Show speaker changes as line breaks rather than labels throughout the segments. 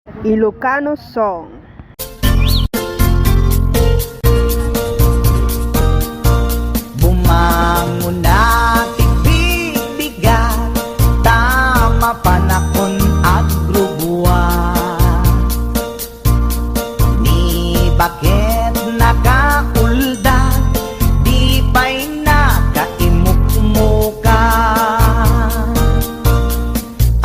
Ilocano song.
Bumangon na tigbibigat, tama panakon agrubuan. Ni bakit nakaulda, di pa'y nakaimukmuka.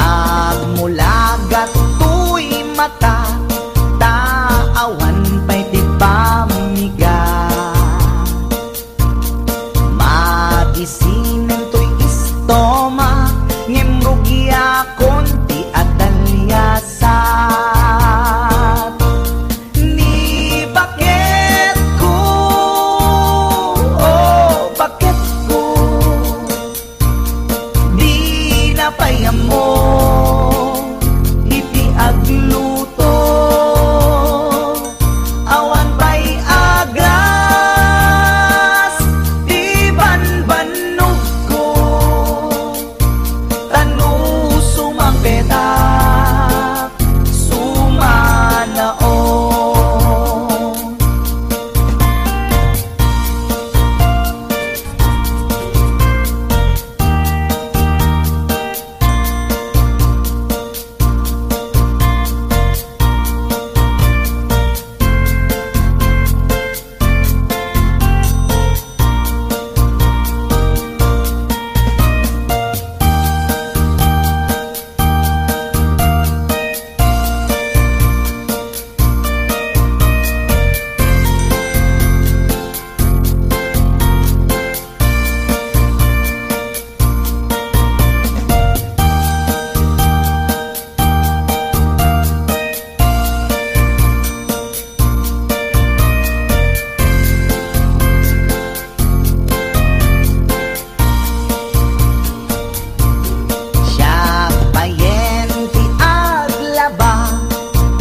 Agmulagat tuy mata, taawan pa'y di pamiga. Magisinin to'y istoma, ngimrugya konti at dalyasat. Ni bakit ko, oh bakit ko, di napayam mo, iti agluto. Awan pa'y agras, di banbanog ko, tanu sumampetak, sumanaon.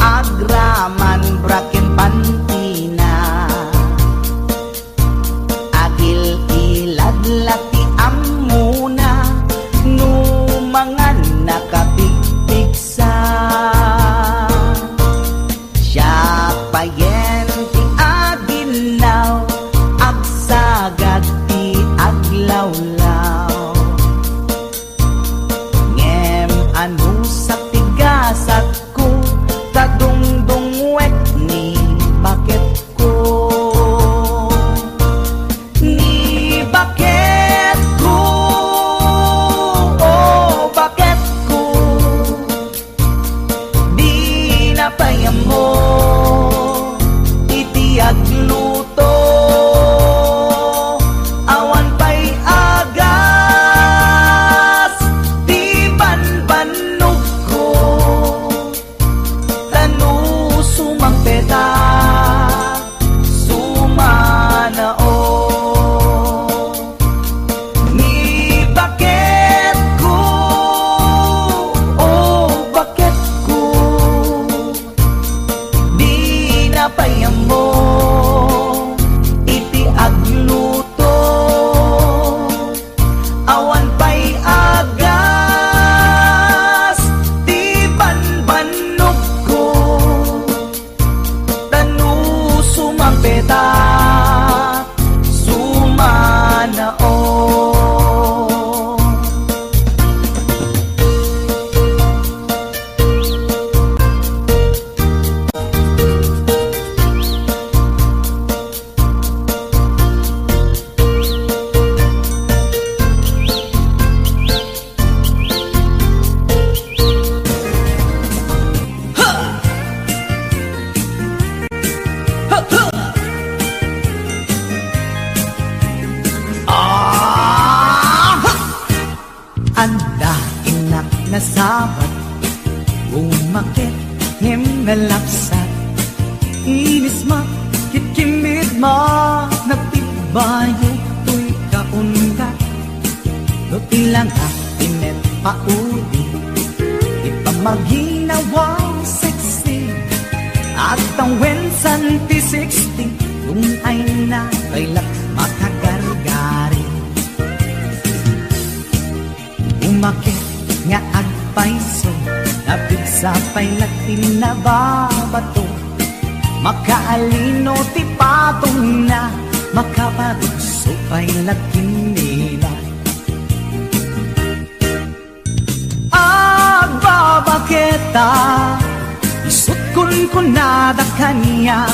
Agraman braken pantina, agil ilad lati amuna, numangan nakapigpigsa. Siya payen ti aginaw, agsagad ti aglawlaw. Ngem anu sa tigasat ko, tadungdungwet ni bakit ko. Ni bakit ko, oh bakit ko, di napayam mo, iti agluto. Awan pa'y agas, di banbanog ko, tanu sumampetak, sumanaon. Ni bakit ko, oh bakit ko, di napayam mo, iti agluto. Awan pa'y agas, di banbanog ko, tanu sumampetak, sumanaon. Anda inak na sabat, umakit him na lapsat. Inis ma, kitkimid ma, nagtibayo tuy kaungat. Lutilang akinet pauli, ipamaginawang sexy. At ang wensan ti 60, yung ay na kailak makagargari. Umakit nga ag paiso, napig sa pailatin na babato. Makaalino ti patong na, makapagso pailatin nila. Agbabaketa, isut kun nada kanya.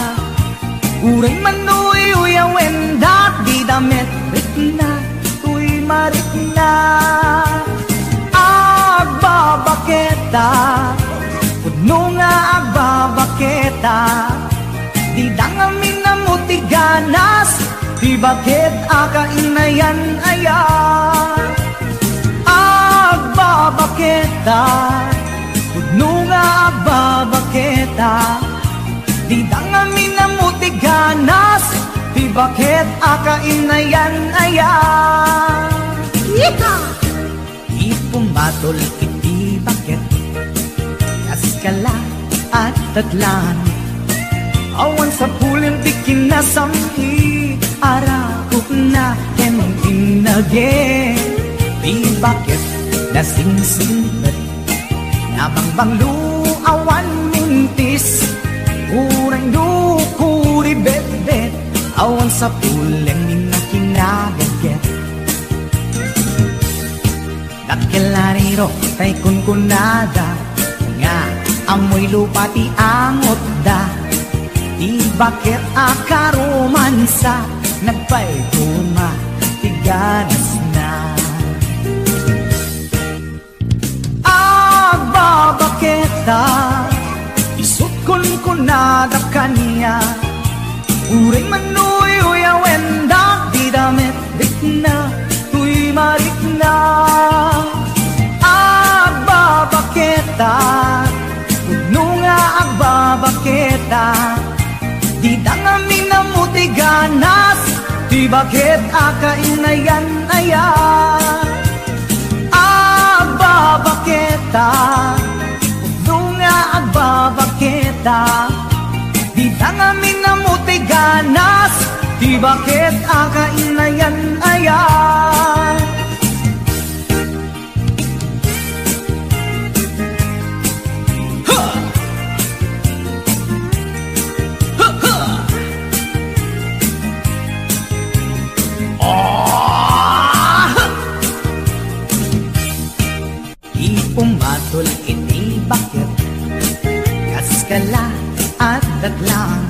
Uray manuy uyawen dat di damit ritna, tuy maritna. Agbabaketa, pudno nga agbabaketa, di dangamin na mutiganas, di bakit akainayan aya. Agbabaketa, pudno nga agbabaketa, di dangamin na mutiganas, di bakit akainayan aya. Di pumatol iti bakit, kaskala at tadlan. Awan sa pulin ti kinasami, arakot na kenintinage. Di bakit nasingsingbat, nabangbanglu awan mintis, urang dukuri bet-bet, awan sa pulin ni na kinagaget. Nakilariro tay kunkunada, nga amoy lupa ti angot da. Di bakit akaromansa, nagpaiguma, tiganas na. Agbabaketa, isut kunkunada kanya. Uray manuy uyawen da, di damit ritna, tuy maritna. Agbabaketa, pudno nga agbabaketa, di dangamin na mutiganas, di bakit akainayan aya. Agbabaketa, pudno nga agbabaketa, di dangamin na mutiganas, di bakit akainayan aya. Pumatol iti bakit, kaskala at daglang.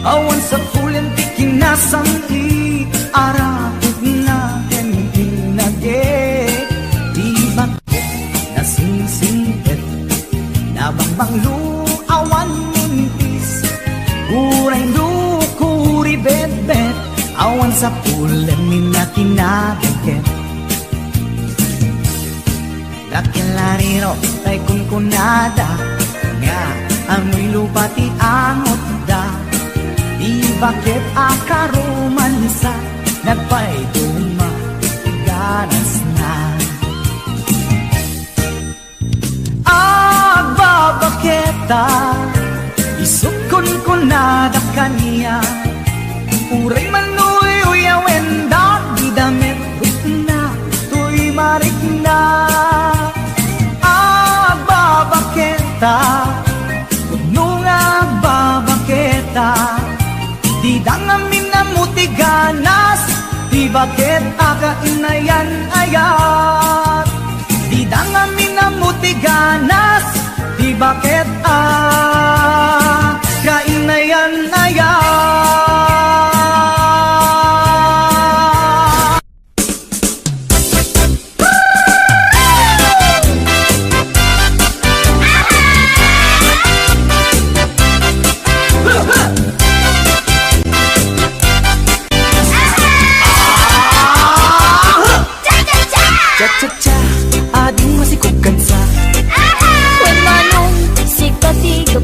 Awan sa pulin ti kinasami, arakot na kenintinage. Di bakit nasingsingit, nabangbanglu awan mintis, uray dukuri bet-bet, awan sa pulin ni na kinagaget. Nakilariro tay kunkunada, nga amoy lupa ti angot da. Di bakit akaromansa, nagpaiduma, tiganas na. Agbabaketa, isut kunkunada kanya. Uray manuy uyawen da, di damit ritna, tuy maritna. Agbabaketa, pudno nga agbabaketa, di dangamin na mutiganas, di bakit akainayan ayat. Di dangamin na mutiganas, di bakit akainayan ayat.
Cha-cha-cha, ading masikugan sa
When manong sikatiga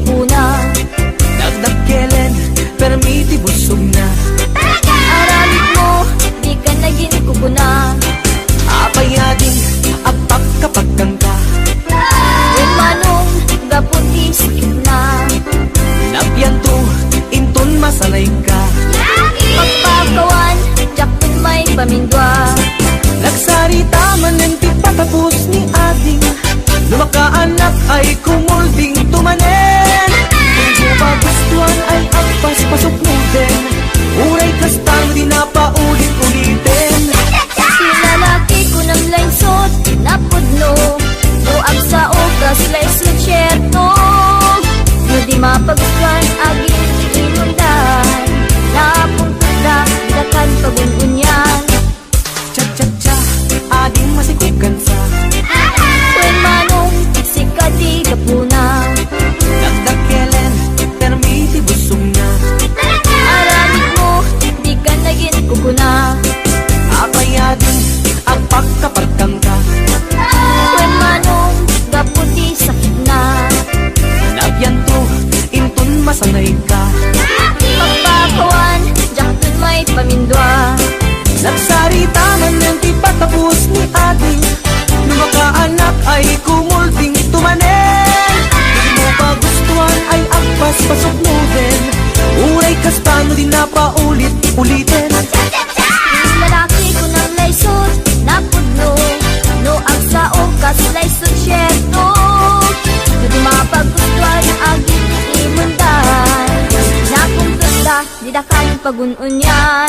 pagununyan.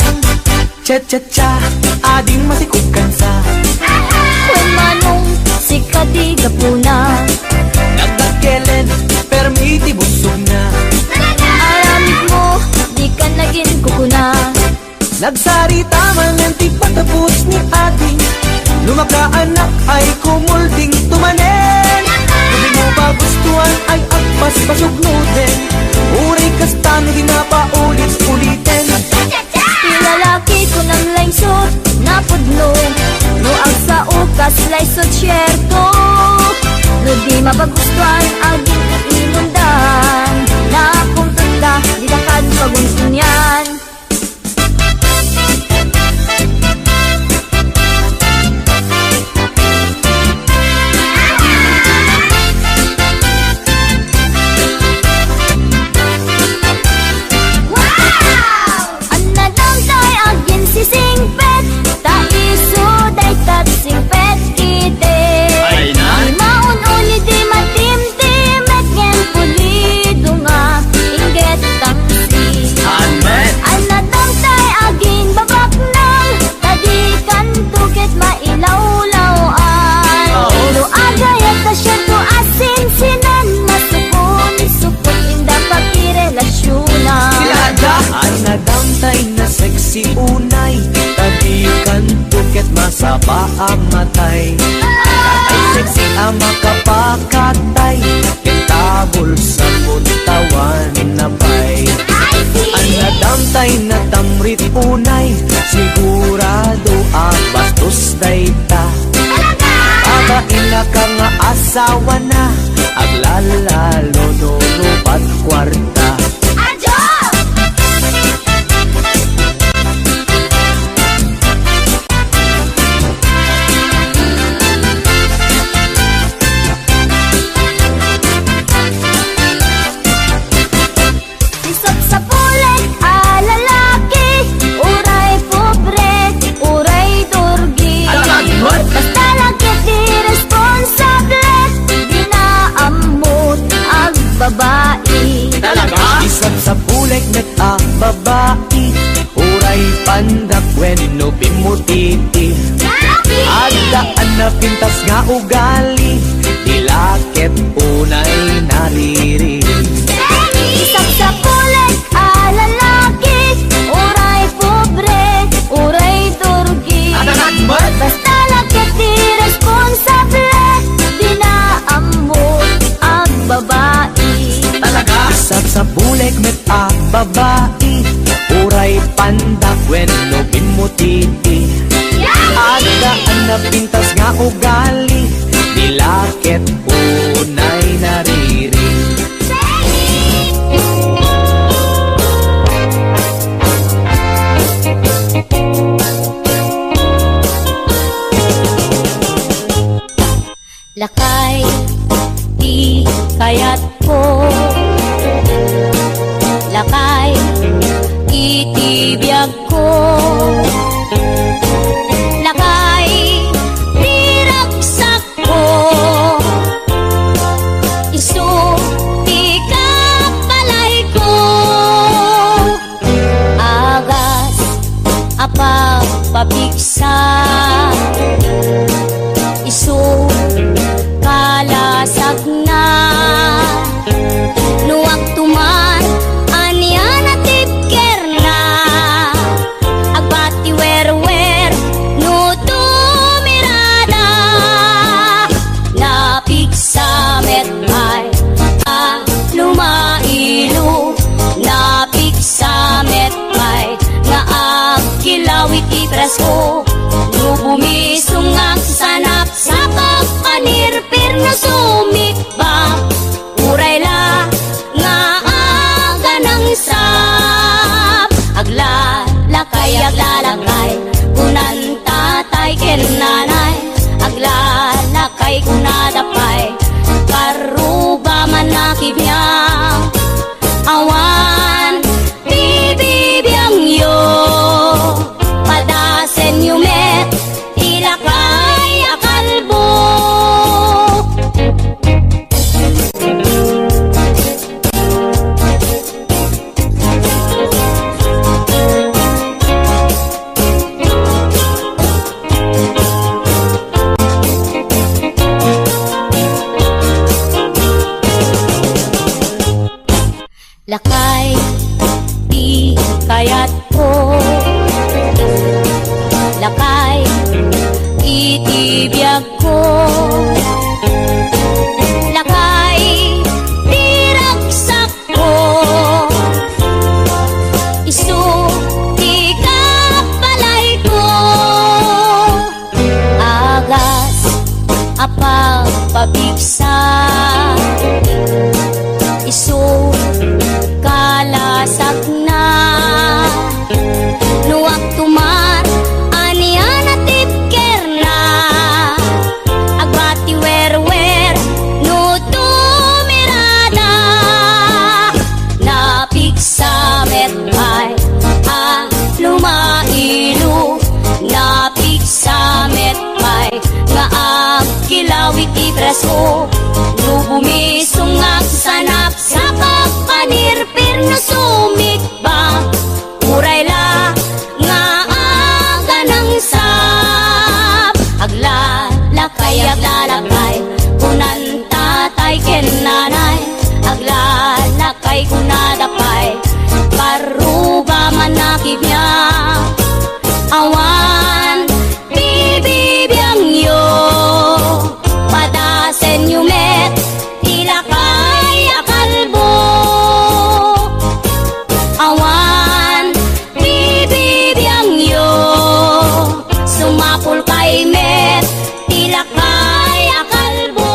Cha-cha-cha, ading masikukan sa
Kung manong si kadiga puna,
nagdakelen, permiti busog na.
aramid mo, di ka naging kukuna.
Nagsarita man ang di patapos ni ading, lumakaanak ay kumulding tumanen. Hindi mo ba gustuhan ay agpas pasugnutin, uray kastano di na paulit-ulitin.
Pilalaki ko ng laysot na pudlo, no ang sa ukas laysot syerto. No di mabagustuhan aging inundan, na akong tanda di na kan pagununyan.
Si unay, tadikan tuket masaba ang matay. Ay sexy ang makapakatay, kitabol sa puntawan na bay. Ang nadamtay na tamrit unay, sigurado ang bastos dayta. Abain na ka nga asawa na, aglalalo nurupat kwarta.
Babae
talaga? Isang sa bulek met a babae, uray pandak when no bimutiti. Adaan na pintas nga ugali, dilakep unay nariri.
Isang sa bulek a lalaki, uray pobre, uray turgi. Basta lakit di responsable, di na amot ang babae.
Isang sa bulek met a babae, uray pandak when no bimutiti. Adaan na pintas nga ugali, dilakit unay nariri.
Lakay, di kayat ko. Lakay, itibiyag ko. Lakay, tiraksak ko. Isu, ikapalay ko. Agas, apapapiksa. Isu, kalasag na. Nuwag tuman, anian at tipker na. Agbati wer-wer, no tumirada. Napig sa metay, lumailu. Napig sa metay, naagkilawit ipresko. No bumisungak sanap sa kapanirpir na sumikbak. Uray la nga aga ng sap. Aglalakay, kunan tatay ken nanay. Aglalakay kunadapay, karuba man nakibiyang. Awan, bibibiyang yo, padasen yung Lakay, di kaya't ko. Lakay, itibiyag ko. Lakay, di raksak ko. Isu, di kapalay ko. Agas, apang pabigsa. Isu, kalasag na. Nuwag tumar, anian at tipker na. Agbati wer-wer, no tumirada. Napigsa metay, lumailu. Napigsa metay, nga kilawit ibraso. No bumisungak sanap sa pagpanirpir no sumikba. Uray la nga aga ng sap. Aglalakay, kunan tatay ken nanay. Aglalakay kunadapay, paruba manakib niya. Awan, bibibiyang yo. Padasen yumet, tilakay akalbo. Awan, bibibiyang yo. Sumapul kay met, tilakay akalbo.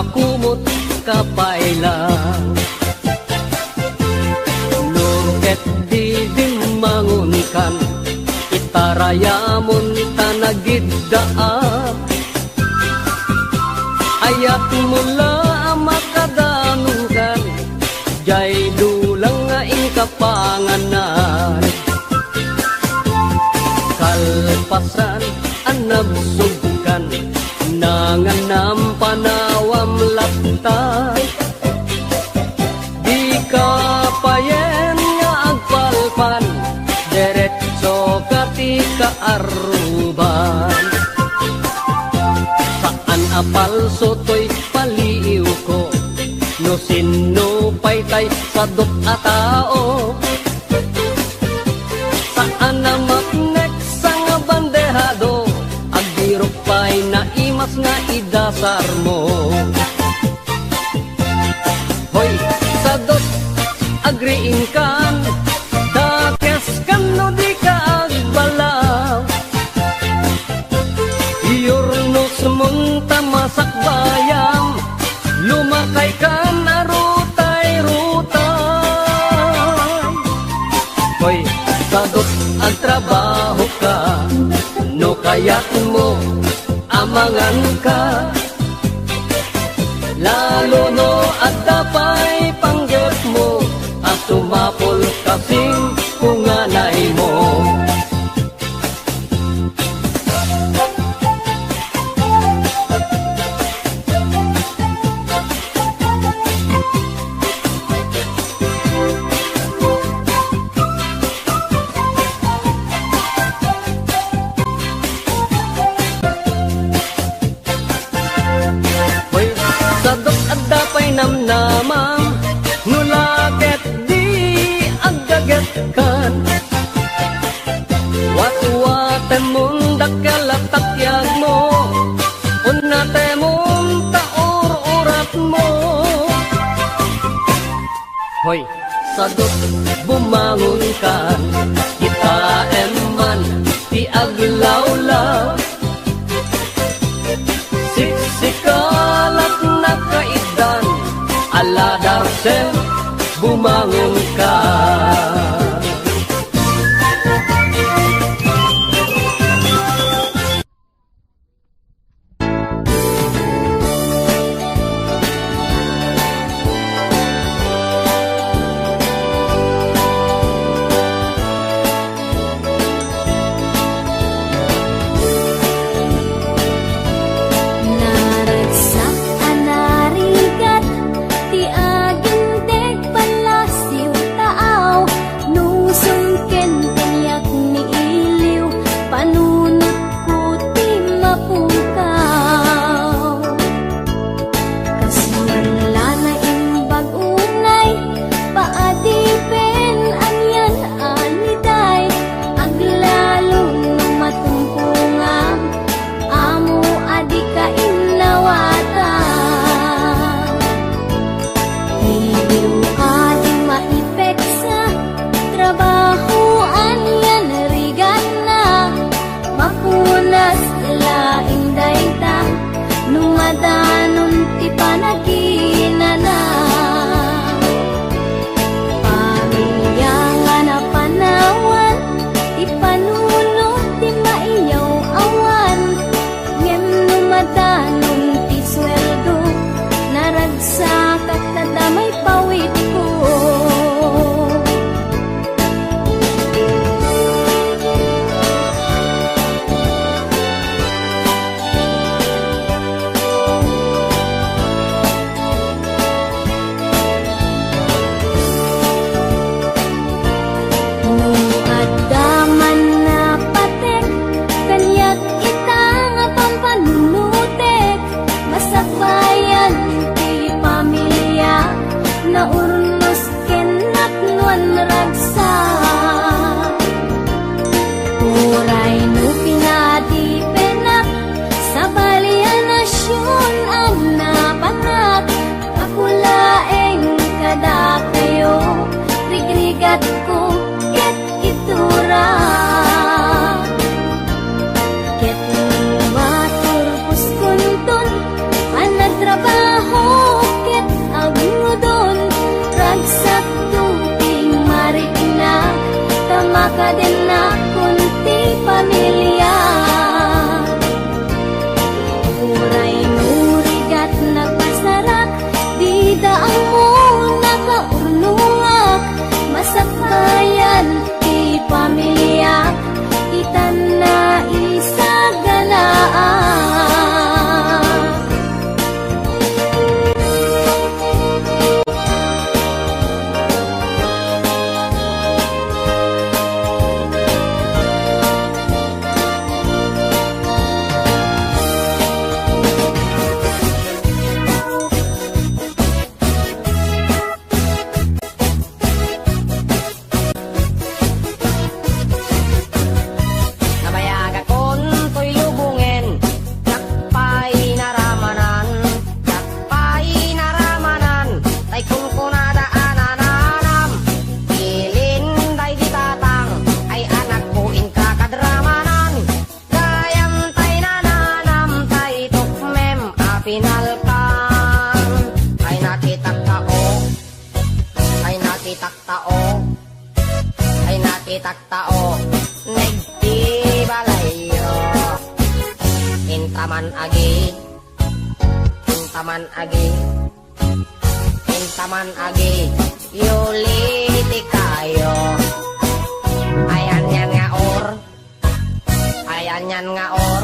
kakumot kapayla. Nuket di din mangunkan, itarayamon tanagiddaam. Ayat mula makadanugan, jay dulang nga inkapanganan. Kalpasan anabsugkan, nanganam panawam lapta. Di ka payen nga agpalpan, derecho kati kaaruban. Saan apal sotoy paliw ko, no sino paytay sadot a tao. Saan na maknek sa nga bandehado, agdirok pa'y naimas nga idasar mo. Hoy, sadot agriin kan, dakes kan no di ka agbalaw. Iyorno sumunta masak bayam, lumakay ka na rutay-rutay. Hoy, sadot ang trabaho ka, no kaya't mo amangan ka. Lalo no at dapay panggap mo, at sumapol kasing kunganay mo. Namnamam, nulaket di agaget kan. Wat-waten mundak kalatakyag mo, unate mong taur-urat mo. Hoy, sadot bumangon kan, kita eman di aglawlaw. Siksikalat na kaidan, aladarsen bumangon ka.
Trabaho din na kunti pamilya. Uray nurigat nagpasarak, di daang mo nakaurnungak. Masakayan ti pamilya, itan na isagalaan.
Taktao, nagdi balayo. Intaman agi, intaman agi, intaman agi, yuliti kayo. Ayan yan nga or, ayan yan nga or,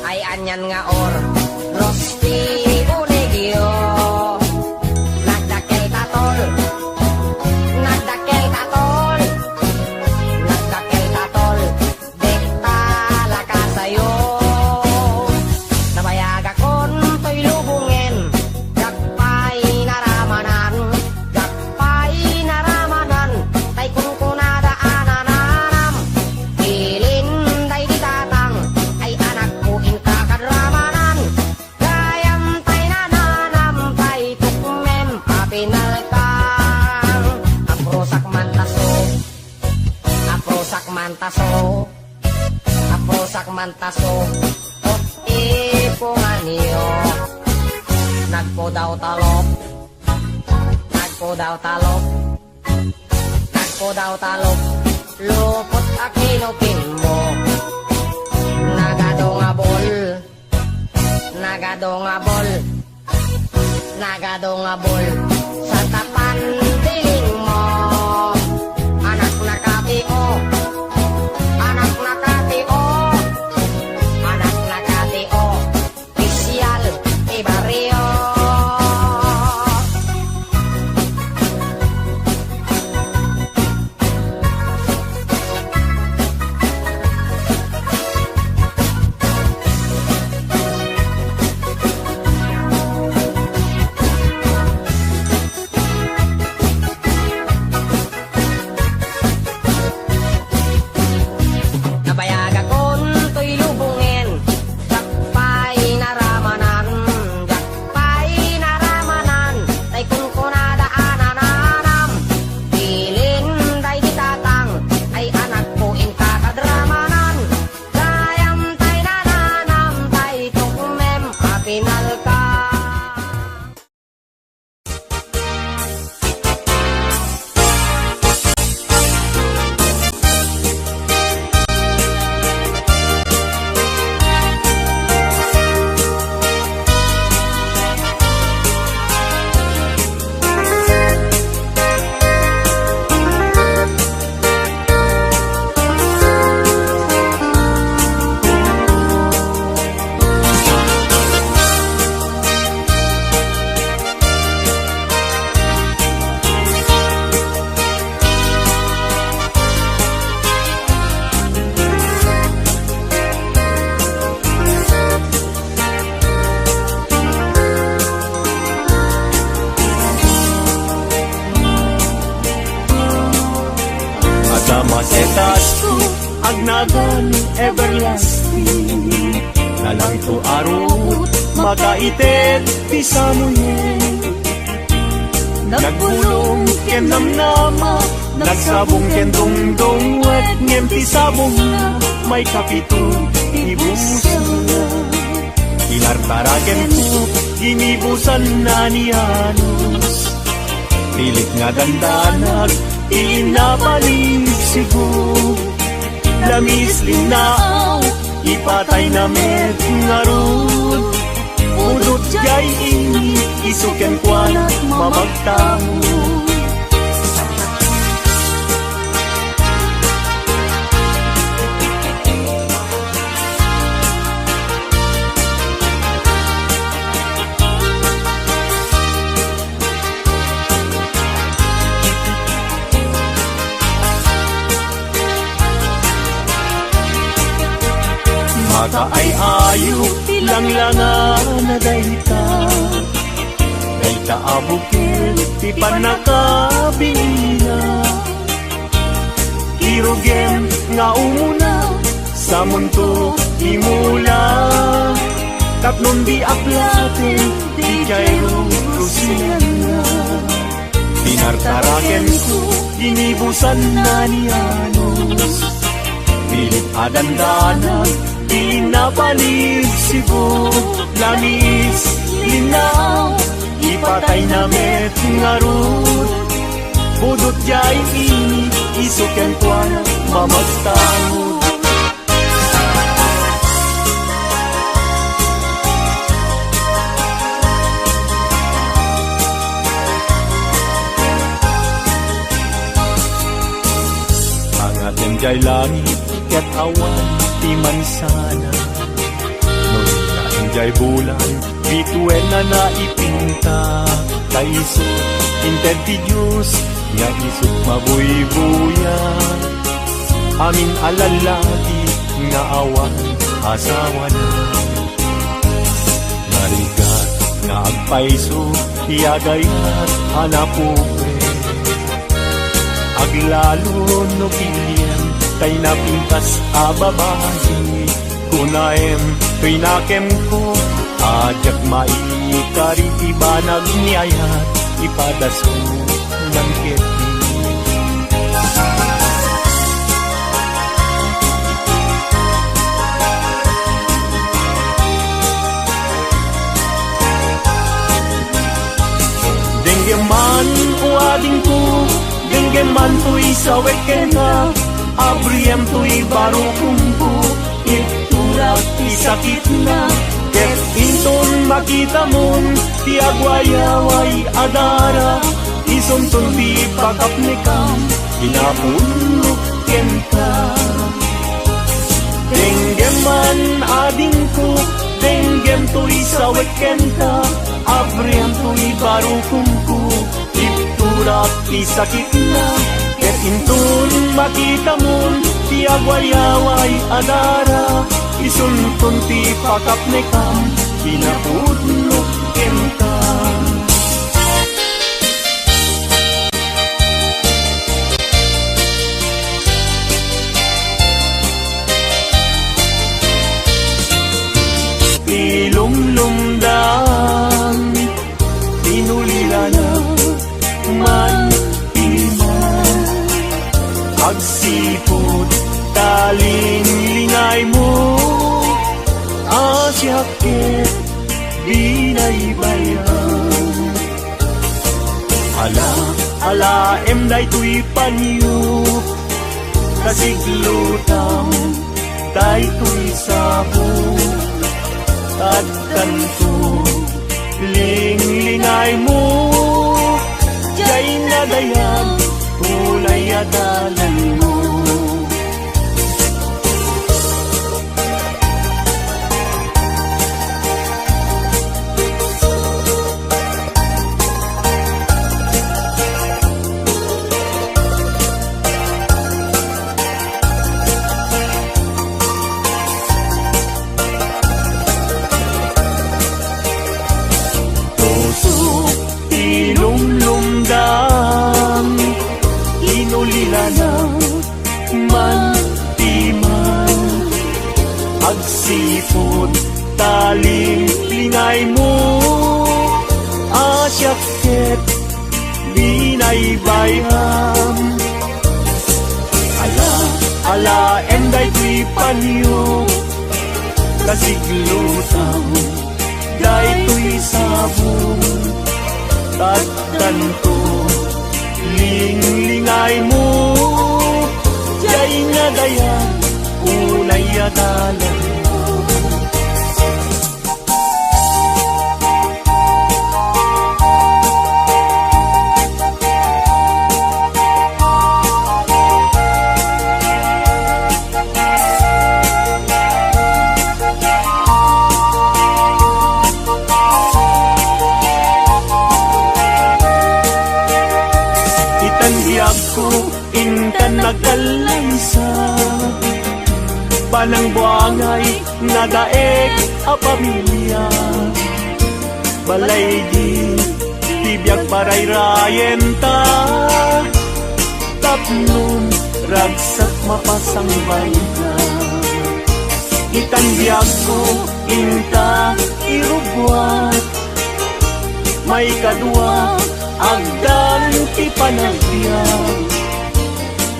ayan yan nga or, rosti unigyo. Nagdakel tatol, nagdakel tatol, nagdakel tatol, dekta lakasayo. Nabayag akon to'y lubungin, gagpay naramanan, gagpay naramanan, tay kung kunadaanan. Ilin day di tatang, ay anak ko inkakaramanan. Gayam tay nananam, tay tukmem papinalkang. Aprosak mantaso, aprosak mantaso, aprosak mantaso, ot ipungan niyo. Nagpo daw talop, nagpo daw talop, nagpo daw talop, lupot akinupin mo. Nagado nga bol, nagado nga bol, nagado nga bol, sa tapan tiling mo. Anak na katio, anak na katio, anak na katio, pisyal ibaryo. Nabayag akon to'y lubungin, gagpay naramanan, gagpay naramanan, tay kung kunadaanan. Ilin day di tatang, ay anak ko inkakadramanan. Gayam tay nananam, tay tukmem apinalka.
Masetas ko agnagan everlasting, nalang to arot makaitet ti samuyen. Nagbulong ken namnama, nagsabong ken dongdong, wet ngem ti sabong na may kapito ibusan na. Ilartaraken ko ginibusan na ni Anos, pilit nga dandanag inabalik Cebu. Lamis linao, ipatay na met ngarud. Udot jay ini, isuken kwan mamagtamo. Maka ay ayo, lang-langan na dayta. Dayta abukil, ti panakabina. Irugen nga umuna, sa mundo imula. Tapnon di aplaten, di kayo rusiyan na. Pinartaraken ko, inibusan na ni Anos. Pilit adandanan, di napalig Cebu. Lamis, linaw, ipatay na met ngarud. Budot jay ini, isuken kwan mamagtamo. Angaten jay langit, ket awan, ti mansana. Noon jay bulan, bituen na naipinta. Kaiso, inted ti Diyos, nga isut mabuy-buya. Amin alalati, nga awan, asawa na. Narigat, nga agpaiso, iagayat, hanapupe. Aglalo no pilyen, kay napintas ababahi. Kunaem, pinakem ko, ajak maikari ibanag niyayat, ipadaso ng keti. Denggeman uading ko, denggeman to'y sawek kena. Abriyem to'y baro kumpo, iturak isakit na. Ket inton makita mon, ti agwayaway adara. Isumton ti pakapnikam, inapunok kenta. Denggeman ading ko, denggem to'y sawek kenta. Abriyem to'y baro kumpo, iturak isakit na. Ket inton makita mon, ti agwayaway adara. Isunton ti pakapnikam, pinapudnok kenta. Ilumlumdan, tinulila na man iman. Agsipod, taling lingay mo. Asyakit, binaybayan. Ala, emday to'y panyo. Kasiglutang, day to'y sabo. At kanto, ling-lingay mo. Jay nadayan, ulay adalan mo. Inulila na man timan. Agsipod, taling lingay mo. Asyakit, binaybayan. Ala, enday to'y panyo. Kasiglutang, day to'y sabong. At kanto, ling-lingay mo. nadayan, unay adalan. Itanbiyag ko, intan nagkalaysa, panang buangay, nadaeg a pamilya. Balay di, tibiyag parayrayen ta, taplong ragsak mapasangbay ka. Itanbiyag ko, inta irugwat, may kadwa, agdan ti panagbiag.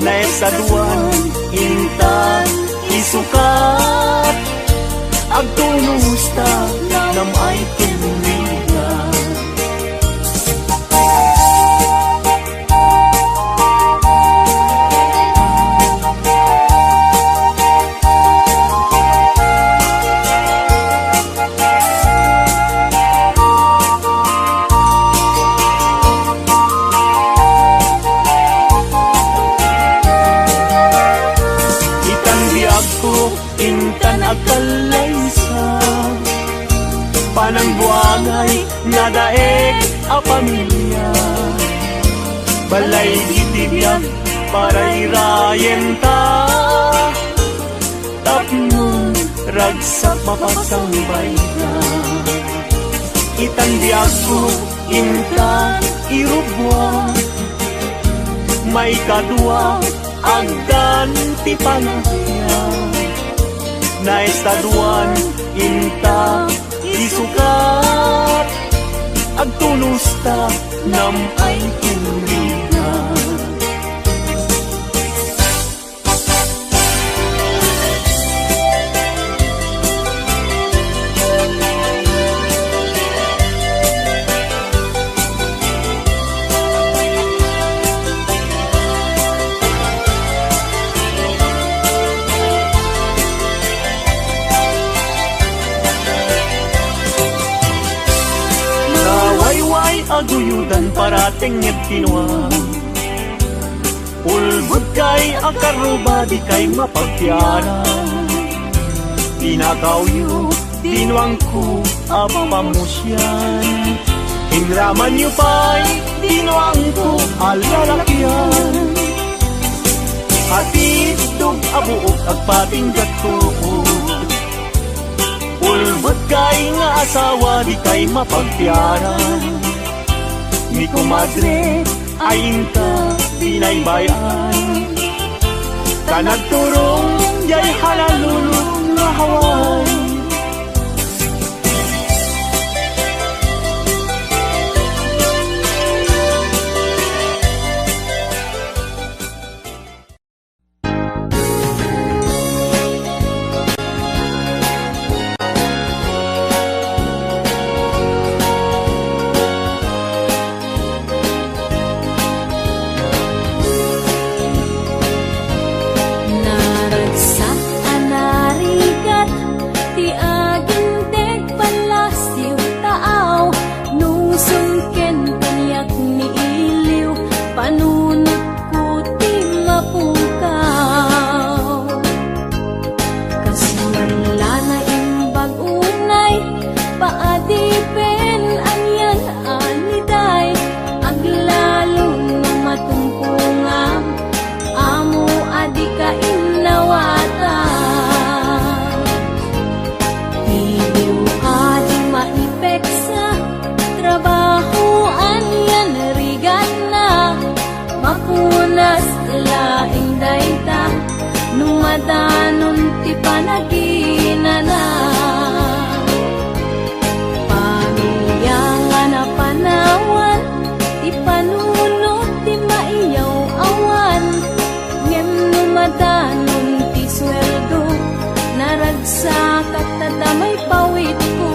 Naisaduan, inta isukat, agtulusta nam ay tinriga. Intan agkalaysa, panang buangay, nadaeg a pamilya. Balay ditibiyag, parayrayen ta, tapnon ragsak mapasangbay ka. Itanbiyag ko, inta irubwa, may kadwa, agdan ti panagbiag. Naistaduan, inta, isukat, agtulusta, nam ay tinriga. Aguyudan parating ngit kinuha, ulbud kay akaruba di kay mapagtiara. Tinakawyo, tinuang ko apamusyan, inraman nyo pa'y tinuang ko alalakyan. Hatid dug abuok agpatinggat ko, ulbud kay nga asawa di kay mapagtiara. Mi comadre, ainta, binaybayan, kanagturong, jay halalulong na haway.
Naragsak anarigat, ti aging deg palasiw taaw, nung sungken kanyak ni iliw, panunot ko ti mapungkaw. Kaswala na imbag unay, paadipen anyan aniday, aglalong na matumpungan, amo adi ka inawatan. Iliw adi maipeksa, trabaho anyan rigan na, mapunas laing dayta, numadanon ti panaginana. Pamilya nga napanawan, ti panunot ti maiyaw awan, ngem numadanon ti sweldo, naragsak at tadamay pawit ko.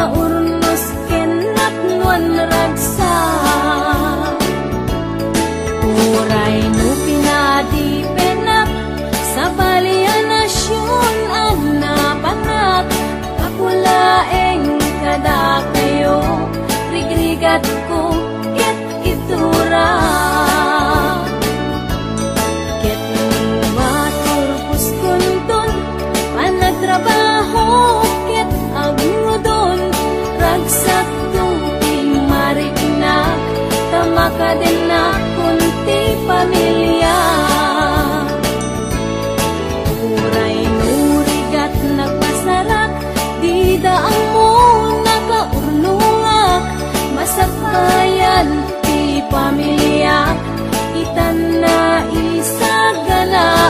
naurnos kenat nuan ragsa. Uray no pinadi penak sa balianasyon ang napanak. Kapulaeng kada kayo, rigrigat ko ket itura. Ket matur puskundon, panagtrabaho ket agudon. Ragsak tuting marignak, tamaka din na kunti pamilya. Uray nurigat nagpasarak, di daang mo nakaurnungak. Masakbayan ti pamilya, itan na isagalaan.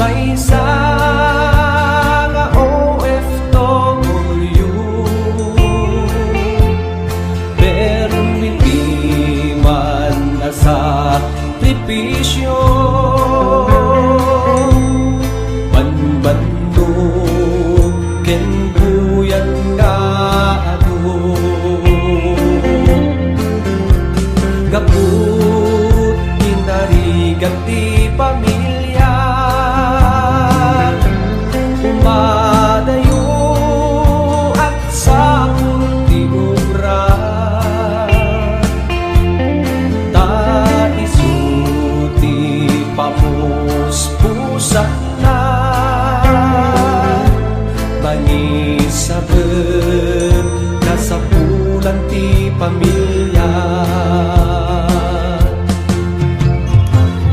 May nga OFW, pero hindi man na sakripisyo. Banbandog ken buyan nga ado, gaput hinarigat di pamilya. Umadayo at sa kunti obra, taisuti pamuspusan na, mangisabet kasapulan ti pamilya.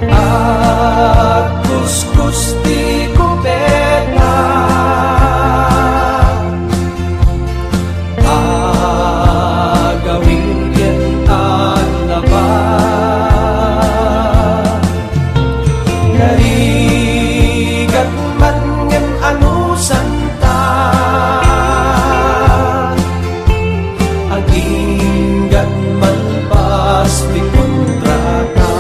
At kuskus ti kubeta, agawin yan ang laban. Narigat man ngem anusan ta, aginggan man pas di kontrata.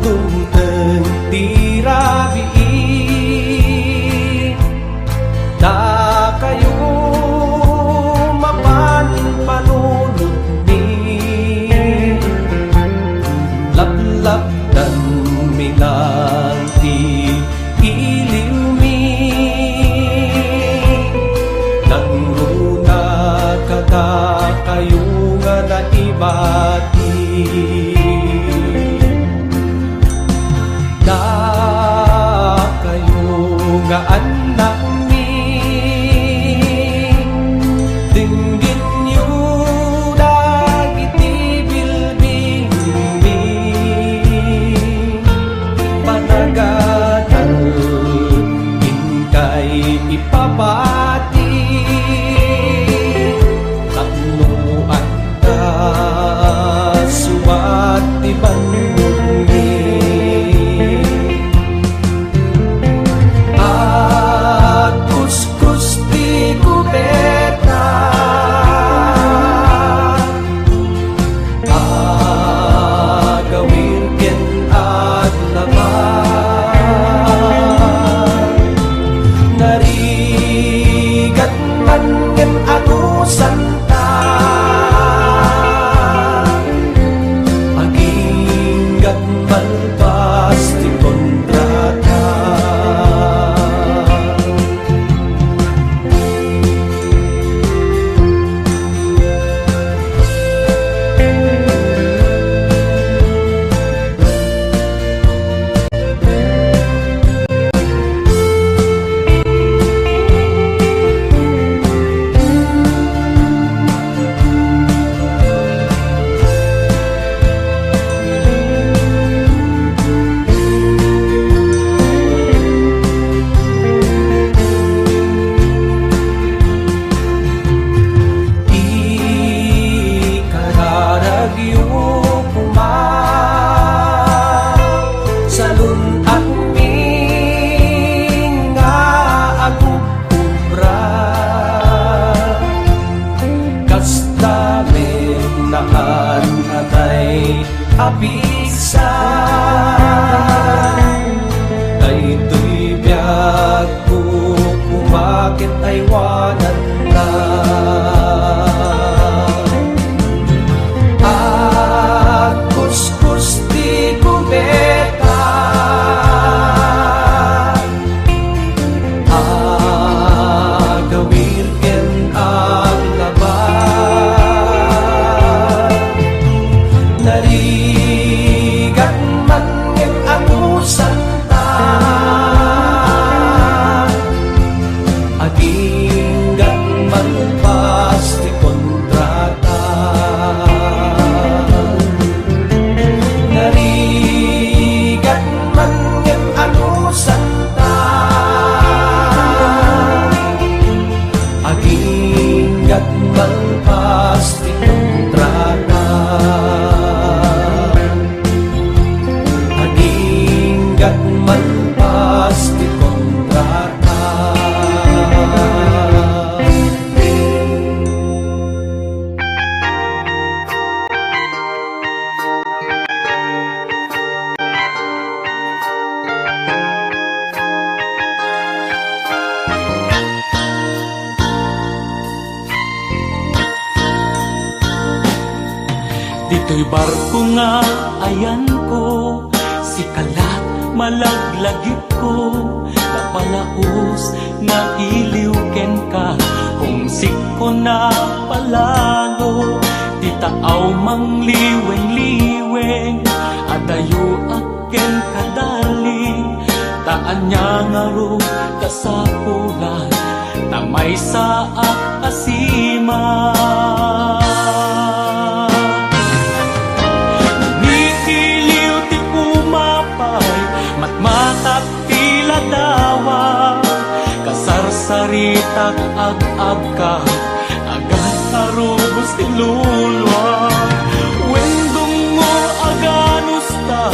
Nudungteng tirabi da kayo mapan panunod ni, laplap dan minanti iliw mi, nang runa kada kayo nga naibati. Da kayo nga anak mi, dinggin yu dagiti bilbil mi, panagatal inkay ipapati. Taknuan ta suwat ti bandung. Kan atay apisan Kay tuy biyag ko kumakit ay wanan na At kuskus di kubeta Agawir ken ang laban Narigat man ngem ang usanta Aginggat man pasti kontrata Narigat man ngem ang usanta Aginggat man pasti kontrata Aginggat man pasti kontrata
Dito'y barko nga ayan ko, si kalat malaglagip ko, napalaos na iliw ken ka, humsik ko na palalo, di taaw mang liweng-liweng, adayo aken kadaling, taan niya nga ro kasapulan, na may saak asima. Matmatak tila dawa Kasarsaritak ag-ag ka Agad arubos tilulwa Wendong mo aganus ta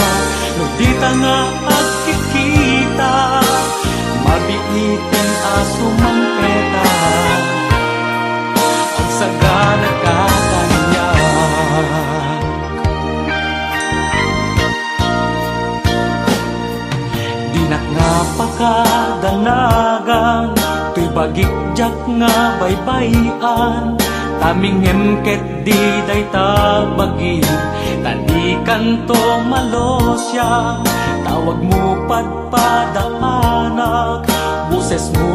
Nudita nga agkikita Mabiiten asumang peta Ang sagana ka kanya Dinak nga pakadanagan Tuy bagikjak nga baybayan Tamingem ket di day tabagi Tanikan to malosya Tawag mo padpadaanak Buses mo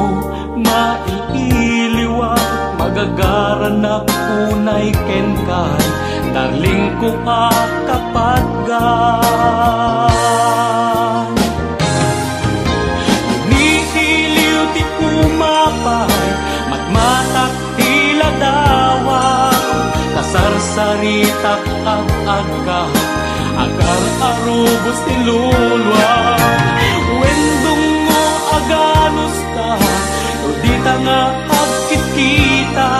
maiiliwag Magagaran na unay kenkan Darling ko kapatgan Matmatak tila dawa Kasarsaritak ag-ag ka Agar arubos tilulwa Wendong mo aganus ta Nudita nga agkikita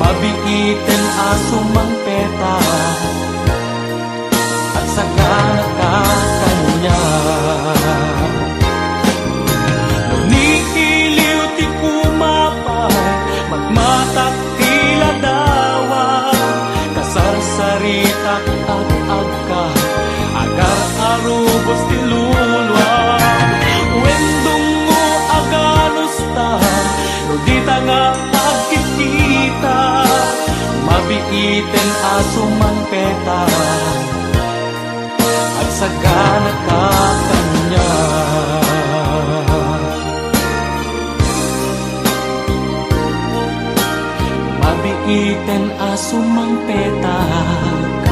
Mabiiten asumang peta At sagana ka kanya Matmatak tila dawa Kasarsaritak ag-ag ka Agar arubos tilulwa Wendong mo aganus ta Nudita nga agkikita Mabiiten asumang peta At sagana ka kanya Mabiiten asumang petak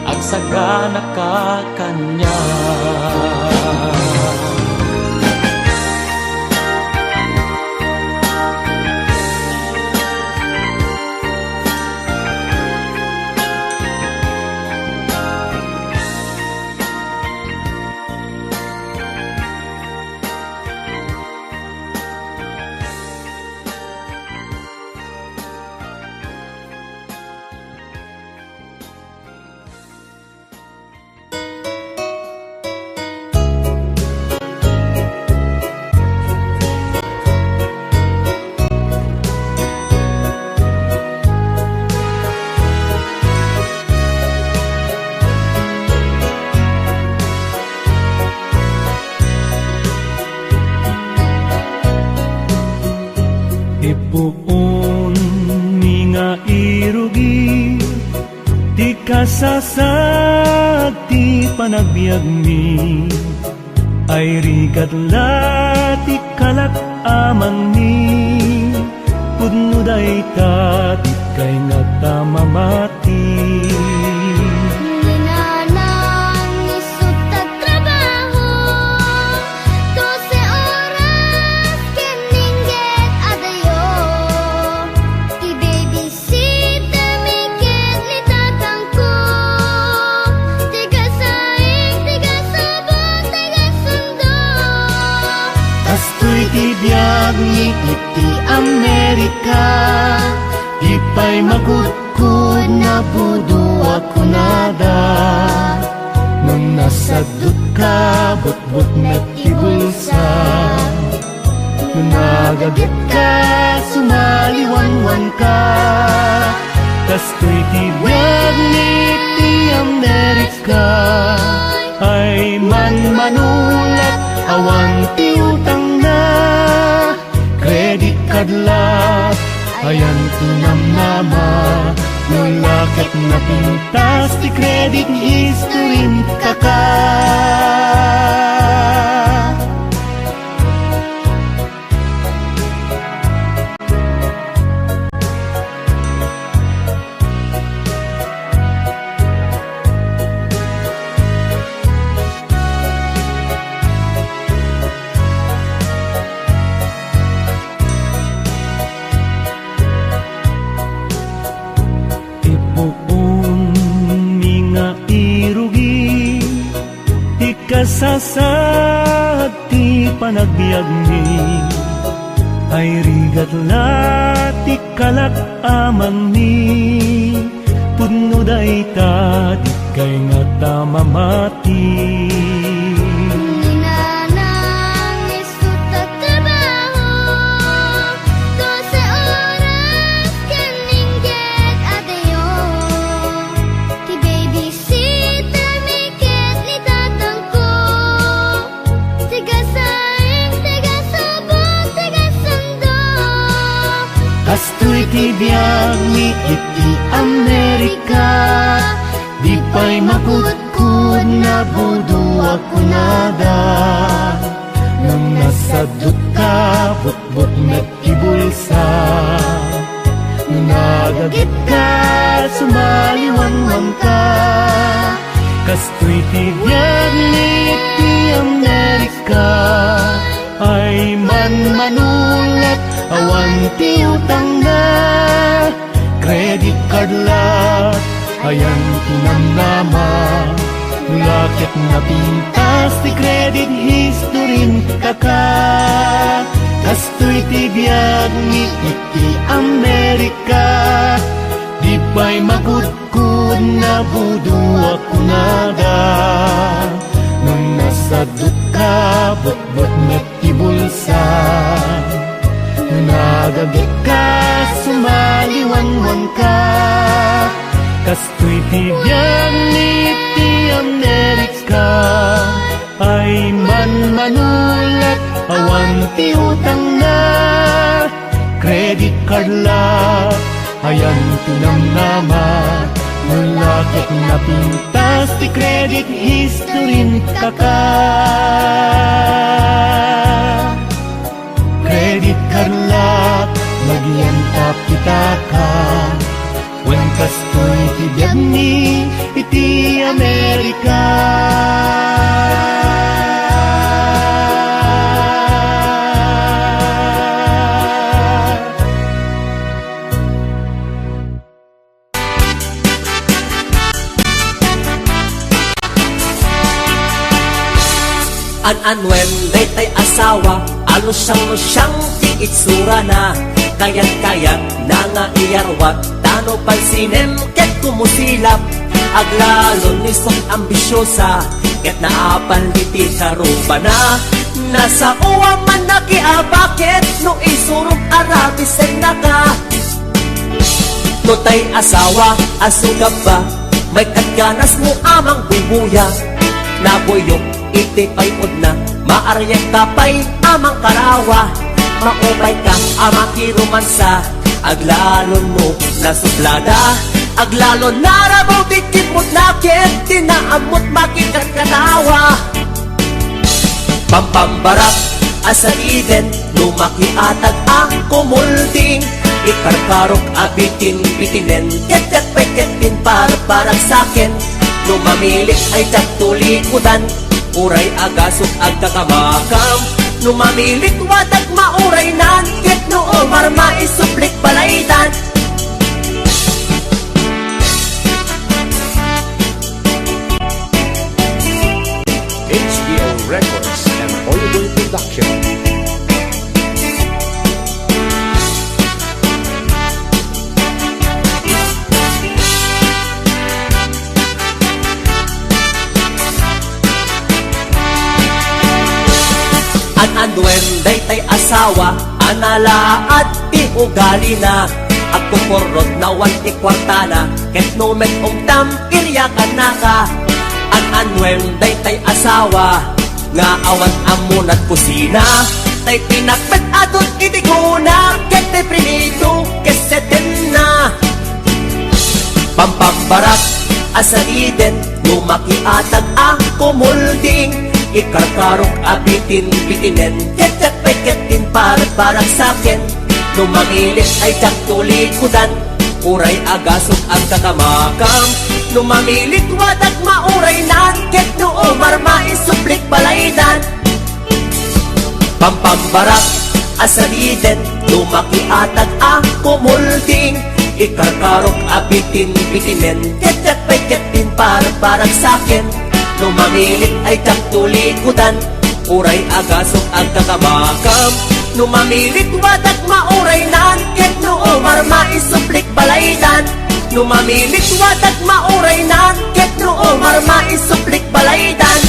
At sagana ka kanya
kasasag ti panagbiag mi, ay rigat lati kalak amang ni, pudno day ta di kay nga tamamati.
Ninanang isut at trabaho 12 oras keningget adayo i-babysit damigit ni tatang ko tiga saing, tiga sabot, tiga sundo
Kastoy ti biag ni iti Amerika, ipay magudkud na budo ako nada. Nung nasadot ka, butbut na tibulsa. Nung nagagit ka, sumaliwanwan ka. Kastoy ti biag ni iti Amerika, ay manulat awan ti utang na. Credit card lat, ayan tinamnama. Nulakit na pintas ti credit history kaka. Kasasad ti panagbiag mi, ay rigat lati kalak amang ni, pudno day ta di kay nga tamamati.
Ninanang isut at trabaho 12 oras keningget adayo i-babysit damigit ni tatang ko tiga saing, tiga sabot, tiga sundo
Kastoy ti biag ni iti Amerika, di pa'y makudkud na budo ako nada. Nung nasadot ka, butbut met ibulsa. Nung nagagit ka, sumaliwanwan ka. Kastoy ti biag ni iti Amerika, ay manulat awan ti utang na. Credit card lat, ayan tinamnama. Lakit na pintas ti credit history kaka. Kastoy ti biag ni iti Amerika, di ba'y magudkud na budo ako nada. Nung nasadot ka, butbut met ibulsa. Nung nagagit ka, sumaliwanwan ka. Kastoy ti biag ni iti Amerika, ay manulat awan ti utang na. Credit card lat, ayan tinamnama. Mulakit na pintas ti credit history kaka. Credit card lat, magian tap kita ka. Wen kastoy ti biag ni iti Amerika.
An-anwen day asawa, alusyang ti itsura na. Kayat-kayat na nga iyarwat, tano pansinem ket kumusilap. Aglalon ni sok ambisyosa, ket naapal iti karuba na. Nasa uwa man nakiabakit, no isurong arabisen na ka. No tay asawa, asugap ba, may katganas mo amang bubuya. Nabuyok iti payod na, maaryak kapay amang karawa. Maupay ka amang kirumansa, aglalon mo na suplada. Aglalon na rabaw bitit mo't nakit, tinaamot makikat katawa. Pampambarak, asa iden, lumaki atag ako mulding. Ikarkarok abitin bitinen, ketet peketin parang sakin. Numamilik ay tatulikudan, uray agasok agkakamakam. Numamilik wadag mauray nan, ket noo marma isuplik balaydan.
HBO Records and Oliver Production.
An-anwen day asawa, analaat ti ugali na. Agkukurot na wan ti kwartana, ket numet umtam iryakan naka. An-anwen day asawa, nga awan amunat kusina. Tay pinakpet adot itiguna, ket tay prinito keseten na. Pampambarak, asa iden, lumaki atag ako mulding. Ikarkarok abitin bitinen, ketet peketin parang sakin. Numangilit ay taktulikudan, uray agasok ang kakamakam. Numamilit wadag mauray nan, ket noo marma isuplik balaydan. Pampambarak, asaliden, lumaki atag ako mulding. Ikarkarok abitin bitinen, ketet peketin parang sakin. Numamilit ay taktulikudan, uray agasok ang kakamakam. Numamilit wadag mauray nan, ket noo marma isuplik balaydan. Numamilit wadag mauray nan, ket noo marma isuplik balaydan.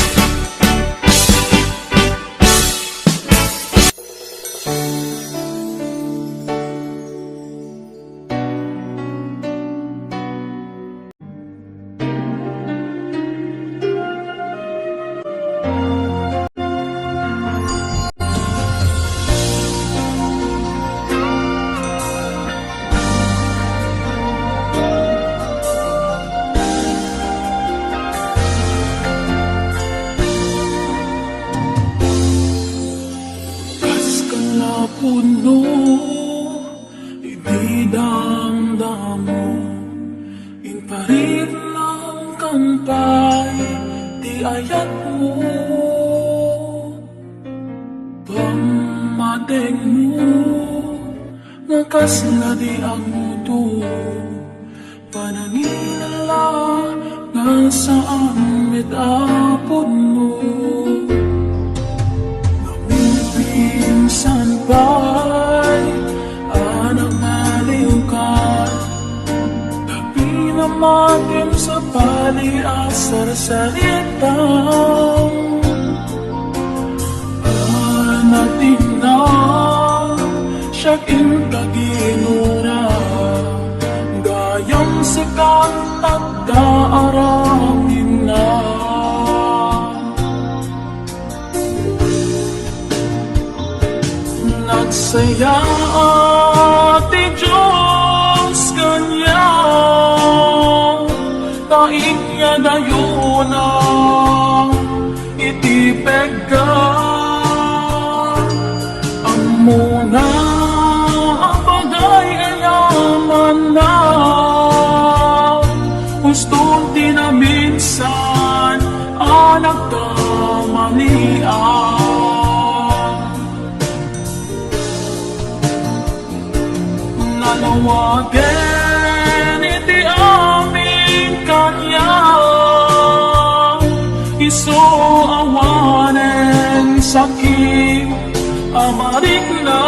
puno, ididamdamo, inparit ng kampay, di ayat mo. Pamating mo, nakas na di ang muto, panangilala, nasaan mitapon mo. Minsan ba'y anak malingkat, tabi naman sa paliasar salitang natin na siyak inkaginura, gayang sikat at daarangin na. Nagsaya ati Diyos kanya, taing niya dayo na itipeg ka. Amo na ang bagay ayaman na, gustong di na minsan anak kamalian. Nalawagan iti amin kanya, iso awanen sakit amarik na.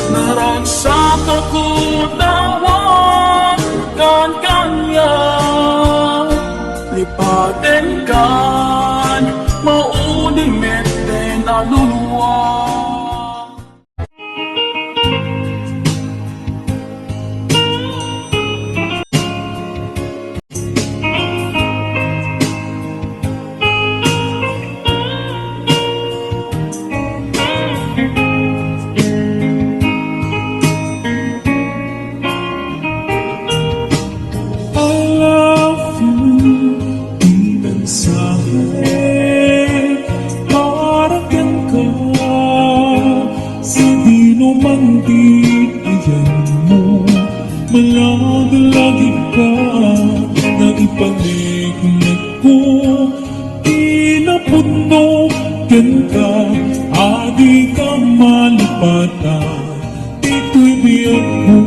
Naragsak ako tawag kan kanya, lipaten kan maudimit din aluluwa. lagip ka Nagipalignag ko Inapuno ken ka Adi ka malipatan Ito'y biyag ko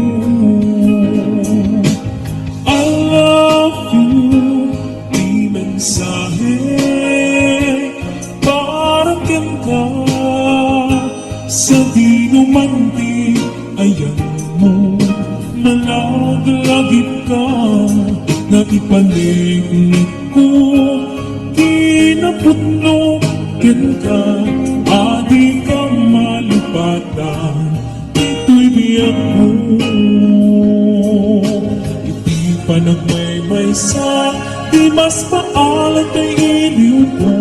I love you Di mensahe Para ken ka Sa di numanti Ayan mo Malaglagip ka Nagipaliglig ko Kinaputno ken ka Adi ka malipatan Ito'y biyag ko Iti pa nagmay-maysa Di mas paalat kay iliw ko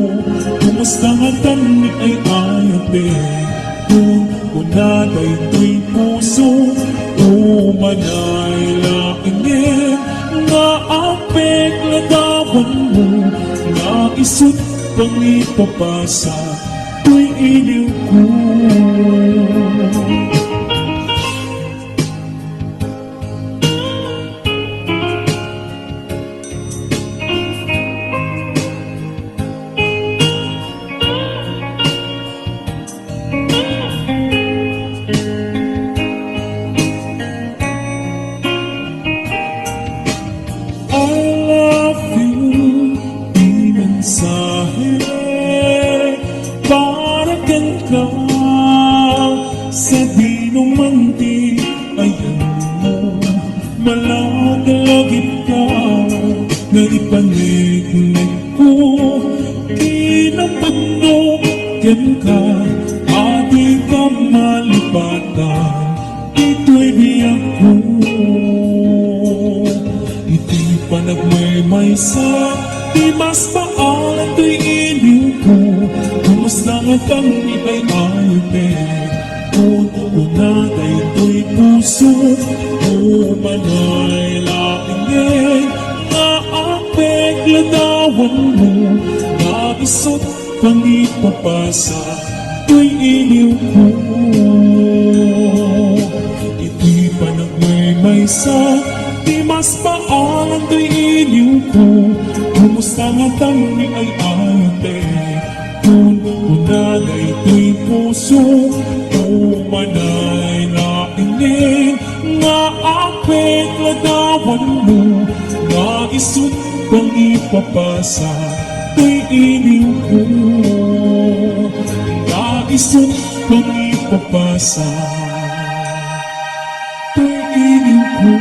Kumusta nga tani ay ayate Kung kunaday ito'y puso Umanay lakingin Nga apek ladawan mo Nga isut pang ipapasa To'y iliw ko Para ken ka Sa di numanti Ayan mo Malagalagip ka Naipaliglig ko Kinapagno ken ka Adi ka malipatan Ito'y biyag ko Iti pa nagmay-maysa Di mas paalan to'y iliw ko Kumusta nga kami ay ayute Kung unaday to'y puso Umanay lakingin Nga apek ladawan mo Nga isot pang ipapasa To'y iliw ko Iti pa nagmay-maysa Di mas paalan to'y iliw ko Kumusta nga tani ay ate Kung unaday ito'y puso Umanay lakingin Nga apek ladawan mo Nga isut pang ipapasa To'y iliw ko Nga isut pang ipapasa To'y iliw ko